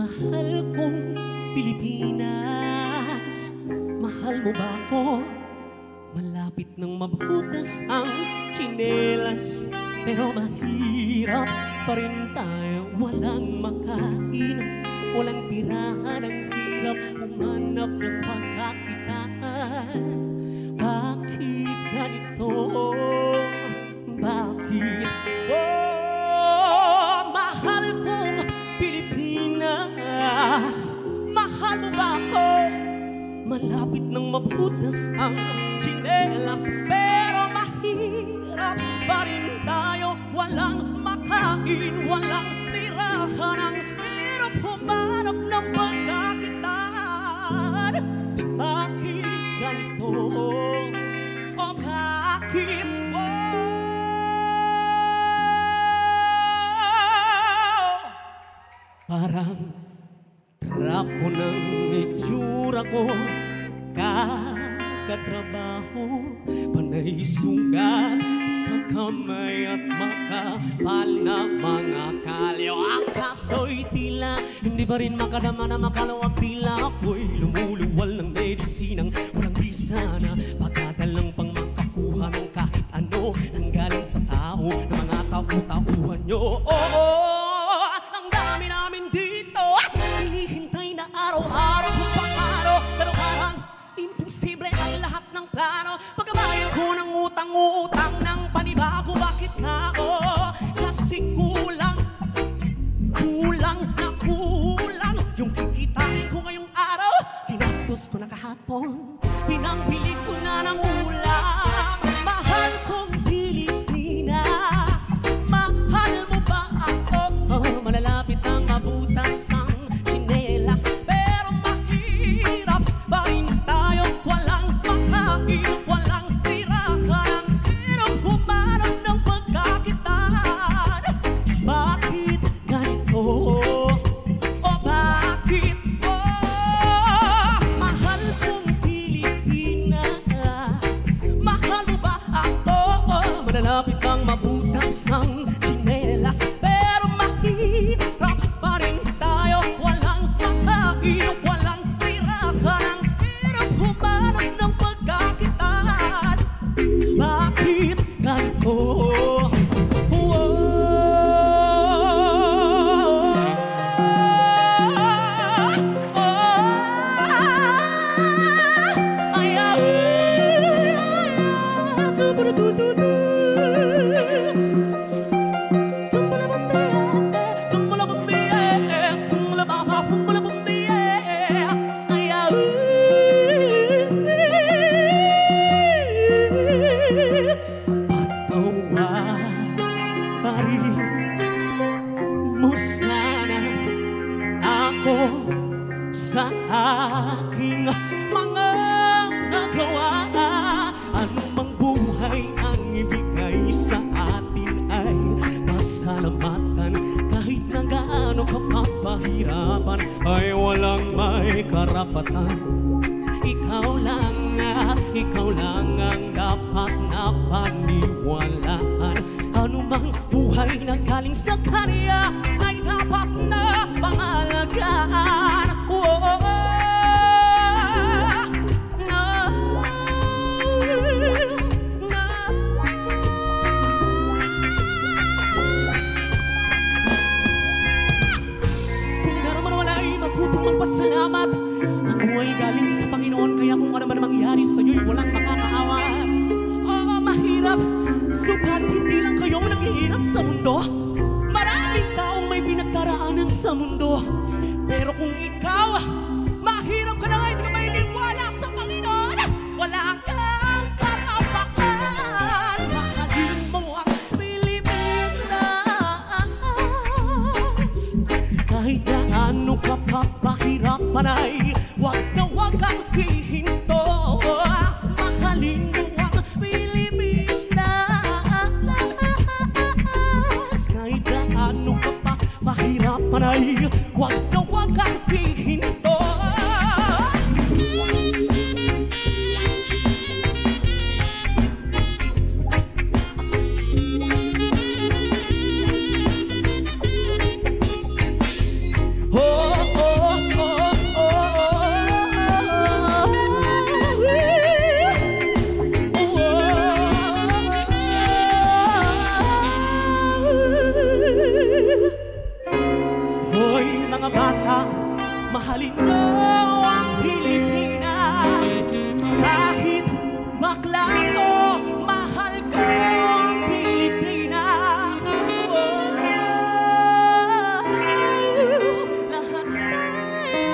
Mahal kong Pilipinas, mahal mo ba ako? Malapit nang mabutas ang tsinelas, pero mahirap pa rin tayo. Walang makain, walang tirahan, ang hirap umanap ng pagkakitaan. Bakit ganito? Bakit? Oh, mahal kong Pilipinas, mahal mo ba ako? Malapit nang mabutas ang tsinelas, pero mahirap pa rin tayo. Walang makain, walang tirahan, ang hirap humanap ng pagkakitaan. Bakit ganito? O bakit? Parang trapo ng itsura ko, kakatrabaho, panay sugat sa kamay at makapal na mga kalyo. Ang kaso'y tila hindi pa rin makadama na makalawag, tila ako'y lumuluwal ng medisinang walang bisa na pagkadalang pang makakuha ng kahit ano nang galing sa tao ng mga tao-tauhan nyo. Ang dami namin dito, hinihintay na araw-araw kung paano, pero parang imposible ang lahat ng plano. Pagkabayan ko ng utang-utang ng panibago, bakit nga? Kasi kulang na kulang yung kikitain ko ngayong araw. Ginastos ko na kahapon, pinambili ko na ng ulam. Mahal kong Pilipinas, mahal mo ba ako? Malalapit ang mabutas ang tsinelas, pero mahirap pa rin tayo. Walang makain, walang tirahan, hirap humanap ng pagkakitaan. Bakit ganito? O bakit? Mahal kong Pilipinas, mahal mo ba ako? Malalapit ang mabutas ang tsinelas, pero mahirap pa rin tayo. Walang makain, walang tirahan, hirap humanap ng pagkakitaan. Bakit ganito? Patawarin mo sana ako sa aking mga nagawa. Anumang buhay ang ibigay sa atin ay pasalamatan. Kahit na gaano ka papahirapan, ay walang may karapatan. Ikaw lang ang dapat na paniwalaan. Anumang buhay na galing sa kanya ay dapat na pangalagaan. Kung naman wala ay matutong magpasalamat. Ang buhay galing sa Panginoon, kaya kung ano man mangyari sa'yo'y walang makakaawa. Mahirap, subalit hindi lang kayong naghihirap sa mundo. Maraming taong may pinagdaraanan sa mundo. Pero kung ikaw, mahirap ka na nga, hindi ka maniniwala sa Panginoon, wala kang karapatan. Mahalin mo ang Pilipinas. Kahit gaano ka papahirapan ay wag na wag kang hihinto. Mahalin mo ang Pilipinas. Kahit gaano ka papahirapan ay wag na wag kang hihinto. Oh, mahalin mo ang Pilipinas. Kahit bakla ko, mahal ko ang Pilipinas. Lahat tayo